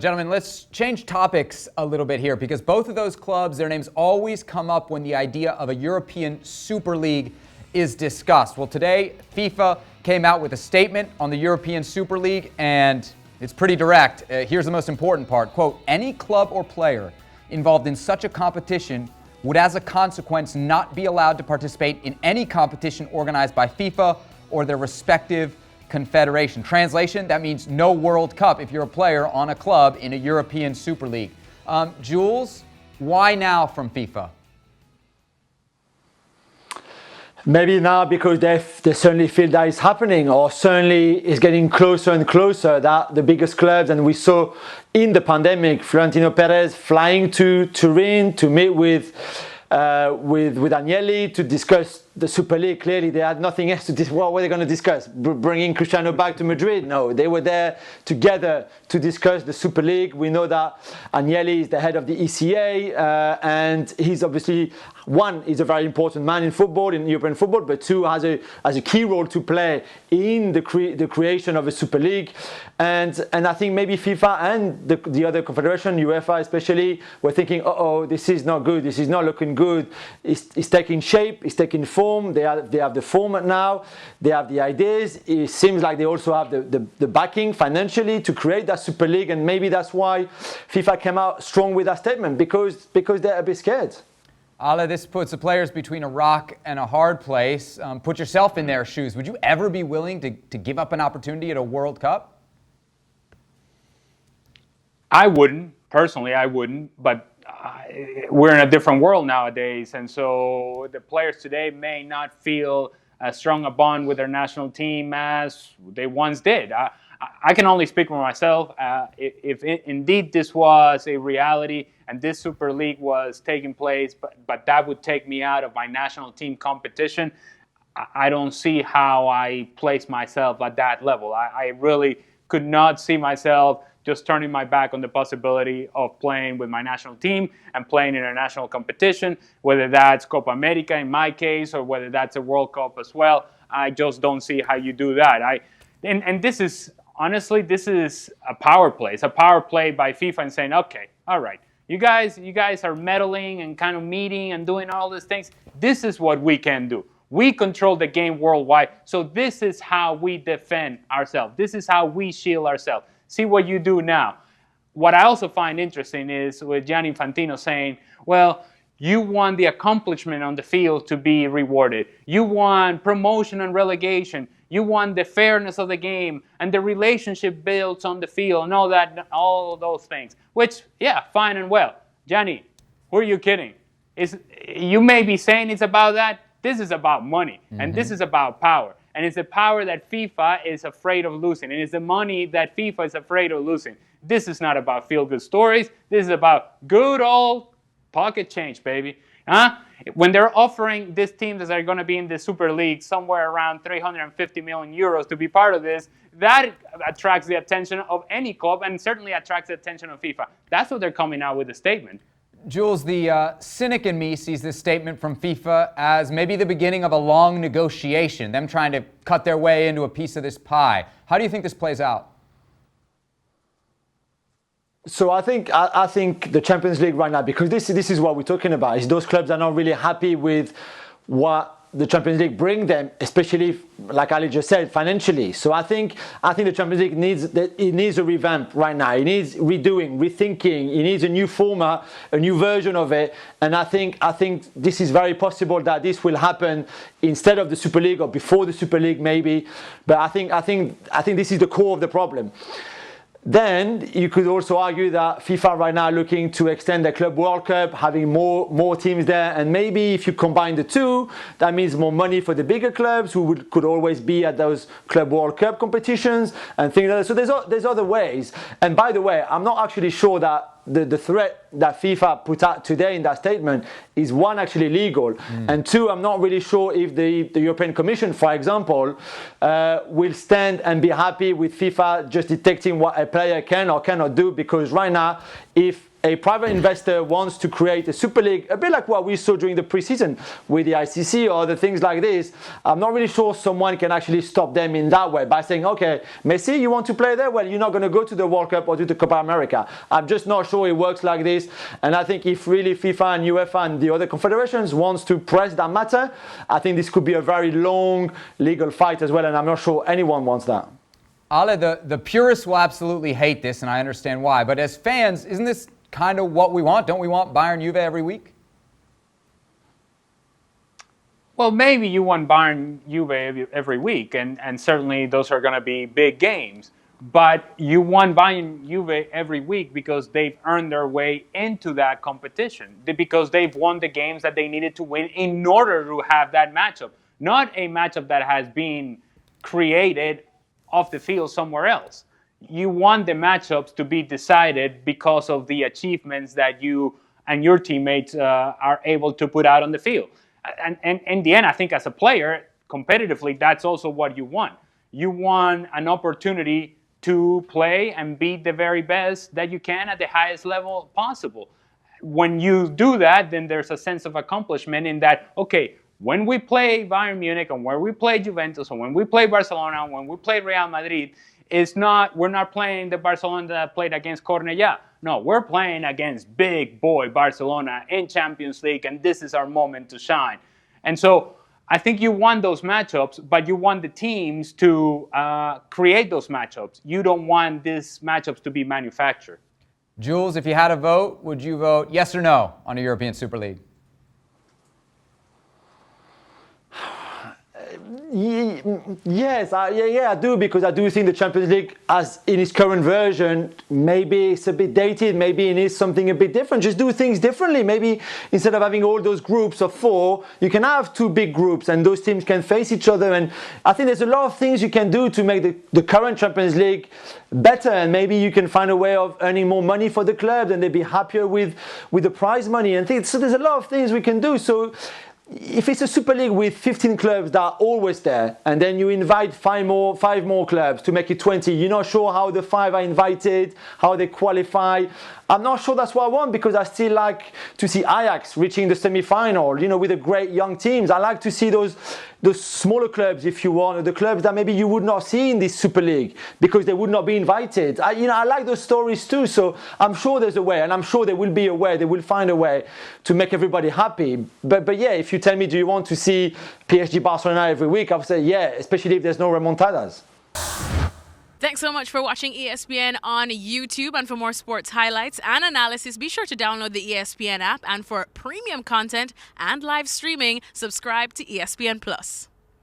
Gentlemen, let's change topics a little bit here because both of those clubs, their names always come up when the idea of a European Super League is discussed. Well, today, FIFA came out with a statement on the European Super League, and it's pretty direct. Here's the most important part. Quote, any club or player involved in such a competition would, as a consequence, not be allowed to participate in any competition organized by FIFA or their respective confederation. Translation, that means no World Cup if you're a player on a club in a European Super League. Jules, why now from FIFA? Maybe now because they certainly feel that it's happening, or certainly it's getting closer and closer, that the biggest clubs, and we saw in the pandemic, Florentino Perez flying to Turin to meet with Agnelli to discuss the Super League. Clearly they had nothing else to discuss. What were they going to discuss? Bringing Cristiano back to Madrid? No, they were there together to discuss the Super League. We know that Agnelli is the head of the ECA, and he's obviously, one, he's a very important man in football, in European football, but two, has a key role to play in the creation of a Super League. And I think maybe FIFA and the other confederation, UEFA especially, were thinking, this is not good, this is not looking good. It's taking shape, it's taking form. They have the format now, they have the ideas. It seems like they also have the backing financially to create that Super League, and maybe that's why FIFA came out strong with that statement, because they're a bit scared. Ale, this puts the players between a rock and a hard place. Put yourself in their shoes. Would you ever be willing to give up an opportunity at a World Cup? I wouldn't. Personally, I wouldn't. But we're in a different world nowadays. And so the players today may not feel as strong a bond with their national team as they once did. I can only speak for myself. If indeed this was a reality and this Super League was taking place, but that would take me out of my national team competition, I don't see how I place myself at that level. I really could not see myself just turning my back on the possibility of playing with my national team and playing in a national competition, whether that's Copa America in my case or whether that's a World Cup as well. I just don't see how you do that. And this is, honestly, this is a power play. It's a power play by FIFA and saying, okay, all right, you guys are meddling and kind of meeting and doing all these things. This is what we can do. We control the game worldwide. So this is how we defend ourselves. This is how we shield ourselves. See what you do now. What I also find interesting is with Gianni Infantino saying, well, you want the accomplishment on the field to be rewarded. You want promotion and relegation. You want the fairness of the game and the relationship built on the field and all those things. Which, yeah, fine and well. Gianni, who are you kidding? You may be saying it's about that. This is about money, and this is about power. And it's the power that FIFA is afraid of losing. And it's the money that FIFA is afraid of losing. This is not about feel-good stories. This is about good old pocket change, baby. When they're offering these teams that are going to be in the Super League somewhere around 350 million euros to be part of this, that attracts the attention of any club and certainly attracts the attention of FIFA. That's what they're coming out with a statement. Jules, the cynic in me sees this statement from FIFA as maybe the beginning of a long negotiation, them trying to cut their way into a piece of this pie. How do you think this plays out? So I think the Champions League right now, because this is what we're talking about, is those clubs are not really happy with what the Champions League bring them, especially, like Ali just said, financially. So I think the Champions League needs a revamp right now. It needs redoing, rethinking. It needs a new format, a new version of it. And I think this is very possible that this will happen instead of the Super League or before the Super League maybe. But I think this is the core of the problem. Then you could also argue that FIFA right now looking to extend the Club World Cup, having more teams there, and maybe if you combine the two, that means more money for the bigger clubs who could always be at those Club World Cup competitions and things like that. So there's other ways. And by the way, I'm not actually sure that the threat that FIFA put out today in that statement is one, actually legal, and two, I'm not really sure if the European Commission, for example, will stand and be happy with FIFA just detecting what a player can or cannot do, because right now, if a private investor wants to create a Super League, a bit like what we saw during the preseason with the ICC or the things like this, I'm not really sure someone can actually stop them in that way by saying, okay, Messi, you want to play there? Well, you're not going to go to the World Cup or to the Copa America. I'm just not sure it works like this. And I think if really FIFA and UEFA and the other confederations wants to press that matter, I think this could be a very long legal fight as well. And I'm not sure anyone wants that. Ale, the purists will absolutely hate this, and I understand why. But as fans, isn't this kind of what we want? Don't we want Bayern Juve every week? Well, maybe you want Bayern Juve every week, and certainly those are going to be big games. But you want Bayern Juve every week because they've earned their way into that competition, because they've won the games that they needed to win in order to have that matchup. Not a matchup that has been created off the field somewhere else. You want the matchups to be decided because of the achievements that you and your teammates are able to put out on the field. And in the end, I think as a player, competitively, that's also what you want. You want an opportunity to play and be the very best that you can at the highest level possible. When you do that, then there's a sense of accomplishment in that, okay, when we play Bayern Munich and when we play Juventus and when we play Barcelona and when we play Real Madrid, we're not playing the Barcelona that played against Cornellà. No, we're playing against big boy Barcelona in Champions League, and this is our moment to shine. And so I think you want those matchups, but you want the teams to create those matchups. You don't want these matchups to be manufactured. Jules, if you had a vote, would you vote yes or no on a European Super League? Yes, I do, because I do think the Champions League, as in its current version, maybe it's a bit dated, maybe it needs something a bit different. Just do things differently. Maybe instead of having all those groups of 4, you can have 2 big groups and those teams can face each other. And I think there's a lot of things you can do to make the current Champions League better, and maybe you can find a way of earning more money for the clubs and they'd be happier with the prize money and things. So there's a lot of things we can do. So if it's a Super League with 15 clubs that are always there, and then you invite 5 more clubs to make it 20, you're not sure how the 5 are invited, how they qualify. I'm not sure that's what I want, because I still like to see Ajax reaching the semi-final, with the great young teams. I like to see those smaller clubs, if you want, or the clubs that maybe you would not see in this Super League because they would not be invited. I like those stories too. So I'm sure there's a way, and I'm sure there will be a way. They will find a way to make everybody happy. But yeah, if you tell me, do you want to see PSG Barcelona every week? I'll say yeah, especially if there's no remontadas. Thanks so much for watching ESPN on YouTube. And for more sports highlights and analysis, be sure to download the ESPN app. And for premium content and live streaming, subscribe to ESPN Plus.